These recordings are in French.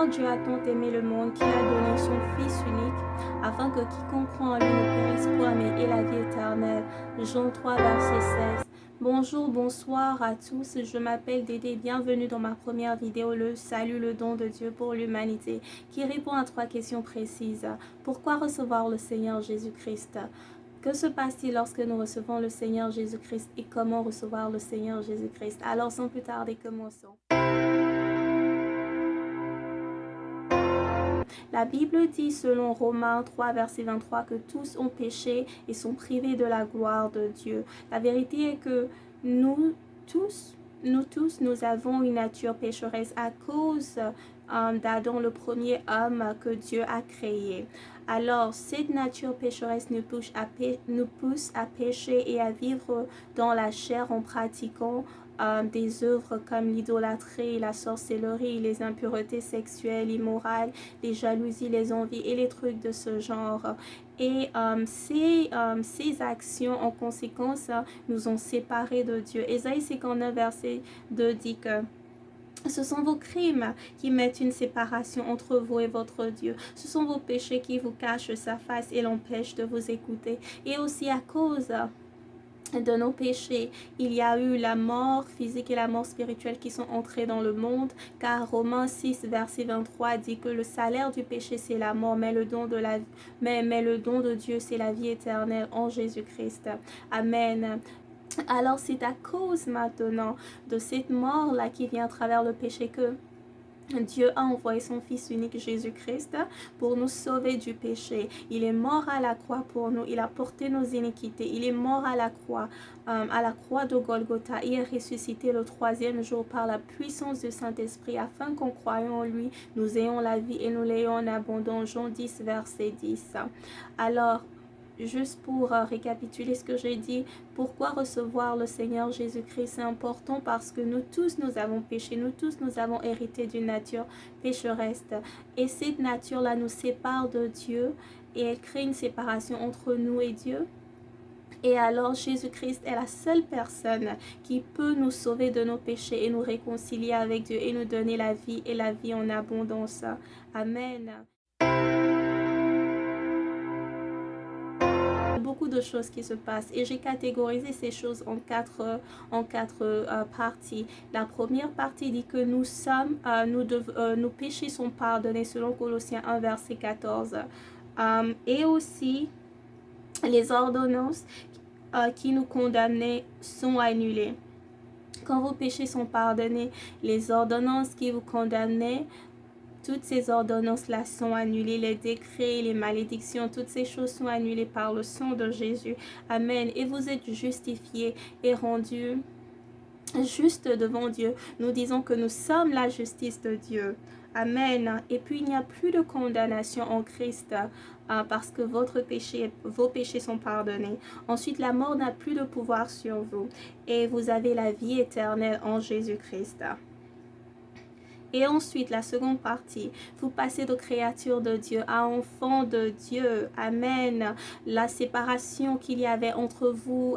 car Dieu a tant aimé le monde qu'il a donné son Fils unique, afin que quiconque croit en lui ne périsse point, mais ait la vie éternelle. Jean 3, verset 16. Bonjour, bonsoir à tous, je m'appelle Dédé, bienvenue dans ma première vidéo, le salut, le don de Dieu pour l'humanité, qui répond à 3 questions précises. Pourquoi recevoir le Seigneur Jésus-Christ? Que se passe-t-il lorsque nous recevons le Seigneur Jésus-Christ et comment recevoir le Seigneur Jésus-Christ? Alors sans plus tarder, commençons. La Bible dit selon Romains 3, verset 23 que tous ont péché et sont privés de la gloire de Dieu. La vérité est que nous tous, nous avons une nature pécheresse à cause d'Adam, le premier homme que Dieu a créé. Alors, cette nature pécheresse nous pousse à pécher et à vivre dans la chair en pratiquant des œuvres comme l'idolâtrie, la sorcellerie, les impuretés sexuelles, immorales, les jalousies, les envies et les trucs de ce genre. Et ces actions, en conséquence, nous ont séparés de Dieu. Ésaïe 59, verset 2 dit que ce sont vos crimes qui mettent une séparation entre vous et votre Dieu. Ce sont vos péchés qui vous cachent sa face et l'empêchent de vous écouter. Et aussi à cause de nos péchés, il y a eu la mort physique et la mort spirituelle qui sont entrées dans le monde, car Romains 6 verset 23 dit que le salaire du péché c'est la mort, mais le don de Dieu c'est la vie éternelle en Jésus-Christ. Amen. Alors c'est à cause maintenant de cette mort-là qui vient à travers le péché que Dieu a envoyé son Fils unique Jésus-Christ pour nous sauver du péché. Il est mort à la croix pour nous. Il a porté nos iniquités. Il est mort à la croix de Golgotha. Il est ressuscité le 3e jour par la puissance du Saint-Esprit afin qu'en croyant en lui, nous ayons la vie et nous l'ayons en abondance. Jean 10, verset 10. Alors, juste pour récapituler ce que j'ai dit, pourquoi recevoir le Seigneur Jésus-Christ? C'est important parce que nous tous, nous avons péché, nous tous, nous avons hérité d'une nature pécheresse. Et cette nature-là nous sépare de Dieu et elle crée une séparation entre nous et Dieu. Et alors Jésus-Christ est la seule personne qui peut nous sauver de nos péchés et nous réconcilier avec Dieu et nous donner la vie et la vie en abondance. Amen. Beaucoup de choses qui se passent et j'ai catégorisé ces choses en quatre parties. La première partie dit que nos péchés sont pardonnés selon Colossiens 1 verset 14 et aussi les ordonnances qui nous condamnaient sont annulées. Quand vos péchés sont pardonnés, les ordonnances qui vous condamnaient, toutes ces ordonnances-là sont annulées, les décrets, les malédictions, toutes ces choses sont annulées par le sang de Jésus. Amen. Et vous êtes justifiés et rendus justes devant Dieu. Nous disons que nous sommes la justice de Dieu. Amen. Et puis il n'y a plus de condamnation en Christ parce que vos péchés sont pardonnés. Ensuite, la mort n'a plus de pouvoir sur vous et vous avez la vie éternelle en Jésus-Christ. Et ensuite, la seconde partie, vous passez de créature de Dieu à enfant de Dieu. Amen. La séparation qu'il y avait entre vous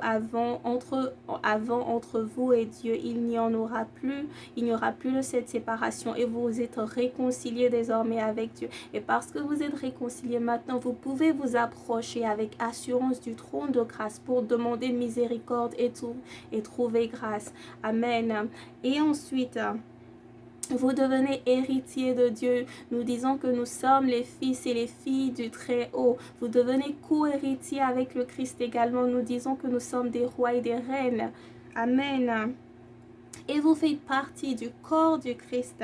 entre vous et Dieu, il n'y en aura plus. Il n'y aura plus de cette séparation et vous êtes réconciliés désormais avec Dieu. Et parce que vous êtes réconciliés maintenant, vous pouvez vous approcher avec assurance du trône de grâce pour demander miséricorde et trouver grâce. Amen. Et ensuite, vous devenez héritiers de Dieu. Nous disons que nous sommes les fils et les filles du Très-Haut. Vous devenez co-héritiers avec le Christ également. Nous disons que nous sommes des rois et des reines. Amen. Et vous faites partie du corps du Christ.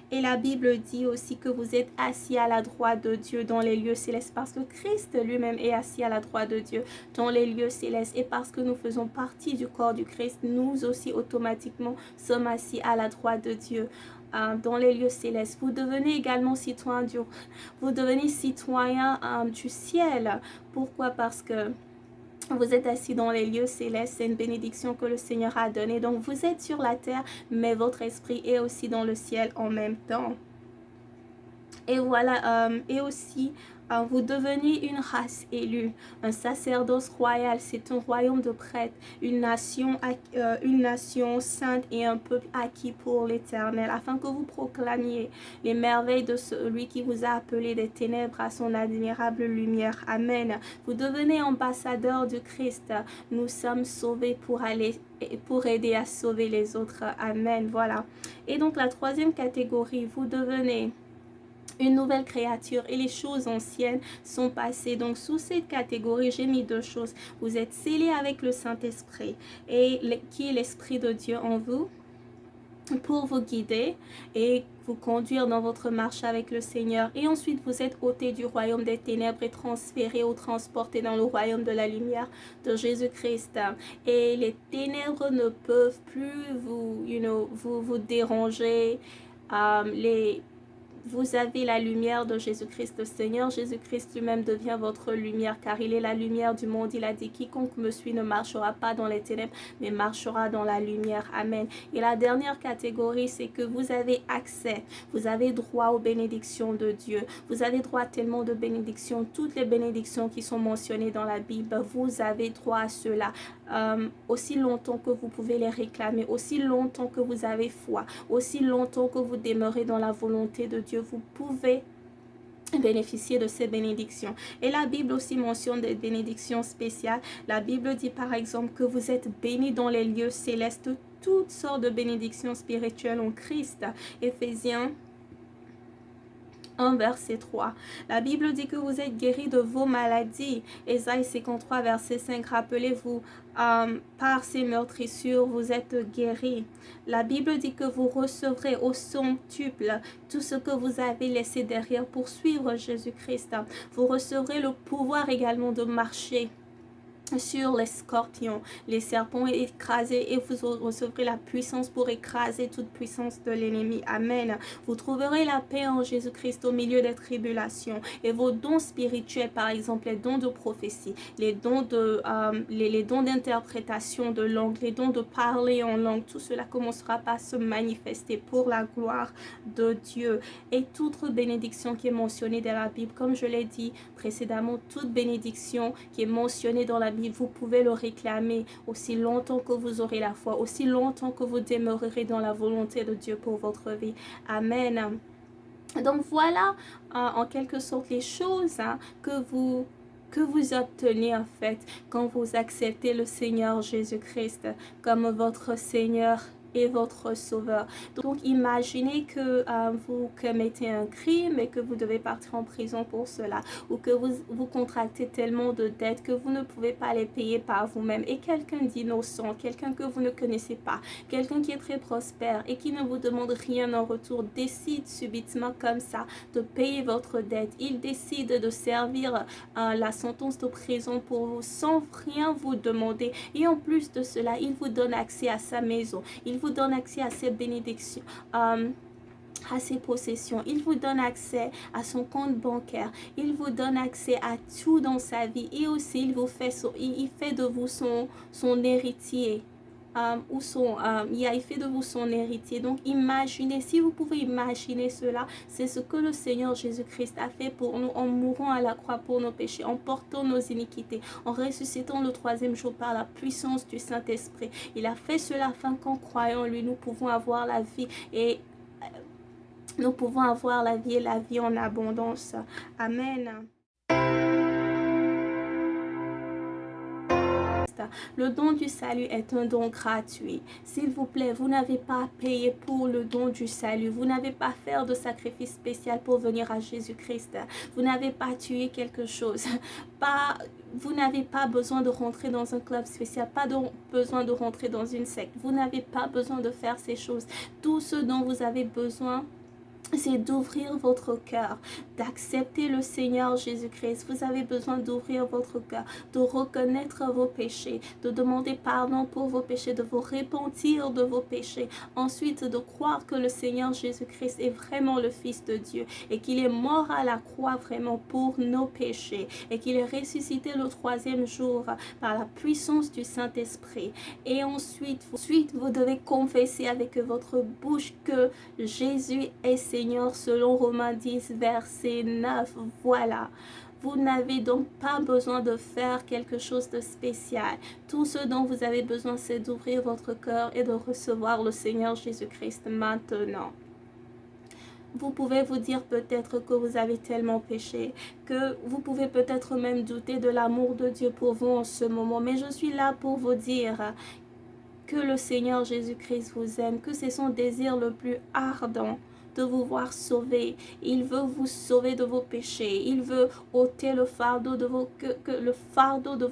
Et la Bible dit aussi que vous êtes assis à la droite de Dieu dans les lieux célestes parce que Christ lui-même est assis à la droite de Dieu dans les lieux célestes. Et parce que nous faisons partie du corps du Christ, nous aussi automatiquement sommes assis à la droite de Dieu dans les lieux célestes. Vous devenez également citoyen du ciel. Pourquoi? Parce que vous êtes assis dans les lieux célestes, c'est une bénédiction que le Seigneur a donnée. Donc vous êtes sur la terre, mais votre esprit est aussi dans le ciel en même temps. Et voilà, et aussi, Vous devenez une race élue, un sacerdoce royal, c'est un royaume de prêtres, une nation sainte et un peuple acquis pour l'Éternel, afin que vous proclamiez les merveilles de celui qui vous a appelé des ténèbres à son admirable lumière. Amen. Vous devenez ambassadeurs du Christ. Nous sommes sauvés pour aider à sauver les autres. Amen. Voilà. Et donc la troisième catégorie, vous devenez une nouvelle créature et les choses anciennes sont passées. Donc sous cette catégorie, j'ai mis deux choses. Vous êtes scellés avec le Saint-Esprit qui est l'Esprit de Dieu en vous pour vous guider et vous conduire dans votre marche avec le Seigneur. Et ensuite, vous êtes ôtés du royaume des ténèbres et transférés ou transportés dans le royaume de la lumière de Jésus-Christ. Et les ténèbres ne peuvent plus vous déranger. Vous avez la lumière de Jésus-Christ. Le Seigneur Jésus-Christ lui-même devient votre lumière, car il est la lumière du monde. Il a dit, quiconque me suit ne marchera pas dans les ténèbres, mais marchera dans la lumière. Amen. Et la dernière catégorie, c'est que vous avez accès, vous avez droit aux bénédictions de Dieu. Vous avez droit à tellement de bénédictions. Toutes les bénédictions qui sont mentionnées dans la Bible, vous avez droit à cela. Aussi longtemps que vous pouvez les réclamer, aussi longtemps que vous avez foi, aussi longtemps que vous demeurez dans la volonté de Dieu, vous pouvez bénéficier de ces bénédictions. Et la Bible aussi mentionne des bénédictions spéciales. La Bible dit par exemple que vous êtes bénis dans les lieux célestes, toutes sortes de bénédictions spirituelles en Christ. Éphésiens 1 verset 3. La Bible dit que vous êtes guéris de vos maladies. Ésaïe 53 verset 5. Rappelez-vous, par ces meurtrissures, vous êtes guéris. La Bible dit que vous recevrez au centuple tout ce que vous avez laissé derrière pour suivre Jésus-Christ. Vous recevrez le pouvoir également de marcher sur les scorpions, les serpents écrasés, et vous recevrez la puissance pour écraser toute puissance de l'ennemi. Amen. Vous trouverez la paix en Jésus-Christ au milieu des tribulations, et vos dons spirituels, par exemple les dons de prophétie, les dons d'interprétation de langue, les dons de parler en langue, tout cela commencera par se manifester pour la gloire de Dieu. Et toute bénédiction qui est mentionnée dans la Bible, comme je l'ai dit précédemment, toute bénédiction qui est mentionnée dans la Bible, vous pouvez le réclamer aussi longtemps que vous aurez la foi, aussi longtemps que vous demeurerez dans la volonté de Dieu pour votre vie. Amen. Donc voilà en quelque sorte les choses que vous obtenez en fait quand vous acceptez le Seigneur Jésus-Christ comme votre Seigneur et votre sauveur. Donc imaginez que vous commettez un crime et que vous devez partir en prison pour cela, ou que vous contractez tellement de dettes que vous ne pouvez pas les payer par vous-même, et quelqu'un d'innocent, quelqu'un que vous ne connaissez pas, quelqu'un qui est très prospère et qui ne vous demande rien en retour, décide subitement comme ça de payer votre dette. Il décide de servir la sentence de prison pour vous sans rien vous demander, et en plus de cela, il vous donne accès à sa maison, il vous donne accès à ses bénédictions, à ses possessions, il vous donne accès à son compte bancaire, il vous donne accès à tout dans sa vie, et aussi il fait de vous son héritier. Il fait de vous son héritier. Donc imaginez, si vous pouvez imaginer cela, c'est ce que le Seigneur Jésus-Christ a fait pour nous en mourant à la croix pour nos péchés, en portant nos iniquités, en ressuscitant le troisième jour par la puissance du Saint-Esprit. Il a fait cela afin qu'en croyant en lui, nous pouvons avoir la vie et la vie en abondance. Amen. Le don du salut est un don gratuit. S'il vous plaît, vous n'avez pas à payer pour le don du salut. Vous n'avez pas à faire de sacrifice spécial pour venir à Jésus-Christ. Vous n'avez pas à tuer quelque chose. Vous n'avez pas besoin de rentrer dans un club spécial, pas besoin de rentrer dans une secte. Vous n'avez pas besoin de faire ces choses. Tout ce dont vous avez besoin, c'est d'ouvrir votre cœur, d'accepter le Seigneur Jésus-Christ. Vous avez besoin d'ouvrir votre cœur, de reconnaître vos péchés, de demander pardon pour vos péchés, de vous repentir de vos péchés. Ensuite, de croire que le Seigneur Jésus-Christ est vraiment le Fils de Dieu et qu'il est mort à la croix vraiment pour nos péchés et qu'il est ressuscité le troisième jour par la puissance du Saint-Esprit. Et ensuite, vous devez confesser avec votre bouche que Jésus est Seigneur selon Romains 10 verset 9. Voilà. Vous n'avez donc pas besoin de faire quelque chose de spécial. Tout ce dont vous avez besoin, c'est d'ouvrir votre cœur et de recevoir le Seigneur Jésus-Christ maintenant. Vous pouvez vous dire peut-être que vous avez tellement péché, que vous pouvez peut-être même douter de l'amour de Dieu pour vous en ce moment. Mais je suis là pour vous dire que le Seigneur Jésus-Christ vous aime, que c'est son désir le plus ardent de vous voir sauver. Il veut vous sauver de vos péchés. Il veut ôter le fardeau de vos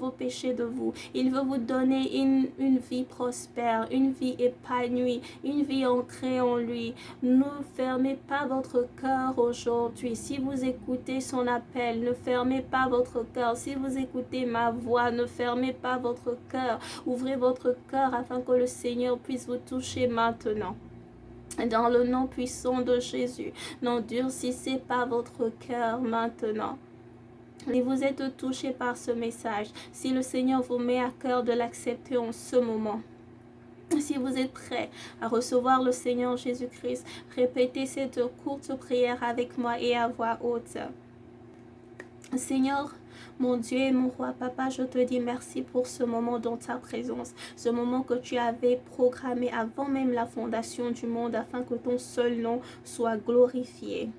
péchés de vous. Il veut vous donner une vie prospère, une vie épanouie, une vie ancrée en lui. Ne fermez pas votre cœur aujourd'hui. Si vous écoutez son appel, ne fermez pas votre cœur. Si vous écoutez ma voix, ne fermez pas votre cœur. Ouvrez votre cœur afin que le Seigneur puisse vous toucher maintenant. Dans le nom puissant de Jésus, n'endurcissez pas votre cœur maintenant. Et vous êtes touché par ce message. Si le Seigneur vous met à cœur de l'accepter en ce moment, si vous êtes prêt à recevoir le Seigneur Jésus-Christ, répétez cette courte prière avec moi et à voix haute. Seigneur, mon Dieu et mon roi, papa, je te dis merci pour ce moment dans ta présence, ce moment que tu avais programmé avant même la fondation du monde afin que ton seul nom soit glorifié.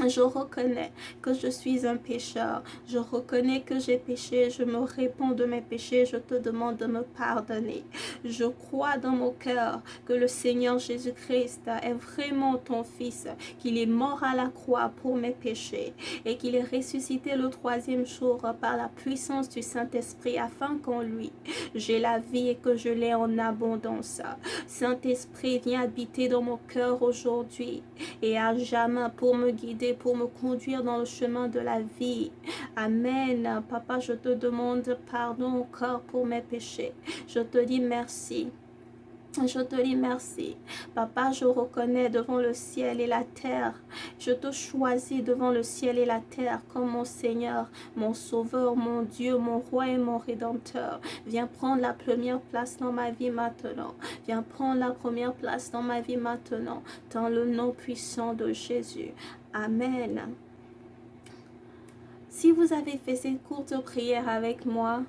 Je reconnais que je suis un pécheur. Je reconnais que j'ai péché. Je me réponds de mes péchés. Je te demande de me pardonner. Je crois dans mon cœur que le Seigneur Jésus-Christ est vraiment ton Fils, qu'il est mort à la croix pour mes péchés et qu'il est ressuscité le 3e jour par la puissance du Saint-Esprit afin qu'en lui, j'ai la vie et que je l'ai en abondance. Saint-Esprit, viens habiter dans mon cœur aujourd'hui et à jamais pour me guider, pour me conduire dans le chemin de la vie. Amen. Papa, je te demande pardon encore pour mes péchés. Je te dis merci. Je te dis merci. Papa, je reconnais devant le ciel et la terre. Je te choisis devant le ciel et la terre comme mon Seigneur, mon Sauveur, mon Dieu, mon Roi et mon Rédempteur. Viens prendre la première place dans ma vie maintenant. Viens prendre la première place dans ma vie maintenant. Dans le nom puissant de Jésus. Amen. Si vous avez fait cette courte prière avec moi,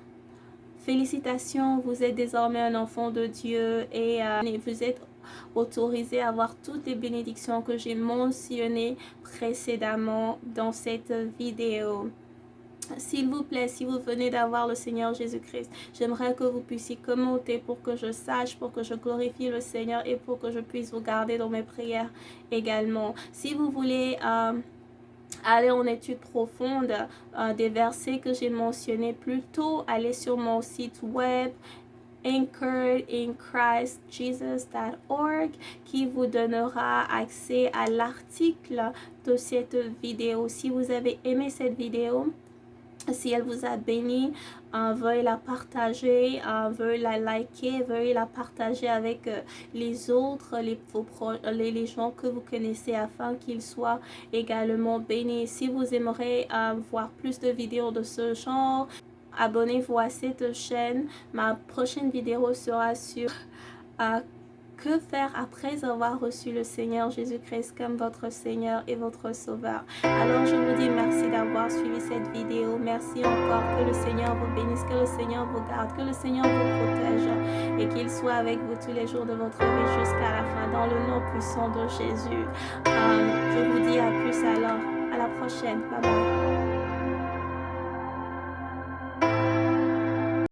félicitations, vous êtes désormais un enfant de Dieu et vous êtes autorisé à avoir toutes les bénédictions que j'ai mentionnées précédemment dans cette vidéo. S'il vous plaît, si vous venez d'avoir le Seigneur Jésus-Christ, j'aimerais que vous puissiez commenter pour que je sache, pour que je glorifie le Seigneur et pour que je puisse vous garder dans mes prières également. Si vous voulez aller en étude profonde des versets que j'ai mentionnés plus tôt, allez sur mon site web anchoredinChristJesus.org qui vous donnera accès à l'article de cette vidéo. Si vous avez aimé cette vidéo, si elle vous a béni, veuillez la partager, veuillez la liker, veuillez la partager avec les autres, les gens que vous connaissez afin qu'ils soient également bénis. Si vous aimeriez voir plus de vidéos de ce genre, abonnez-vous à cette chaîne. Ma prochaine vidéo sera sur que faire après avoir reçu le Seigneur Jésus-Christ comme votre Seigneur et votre Sauveur. Alors je vous dis merci d'avoir suivi cette vidéo. Merci encore. Que le Seigneur vous bénisse, que le Seigneur vous garde, que le Seigneur vous protège et qu'il soit avec vous tous les jours de votre vie jusqu'à la fin. Dans le nom puissant de Jésus. Je vous dis à plus alors. À la prochaine. Bye bye.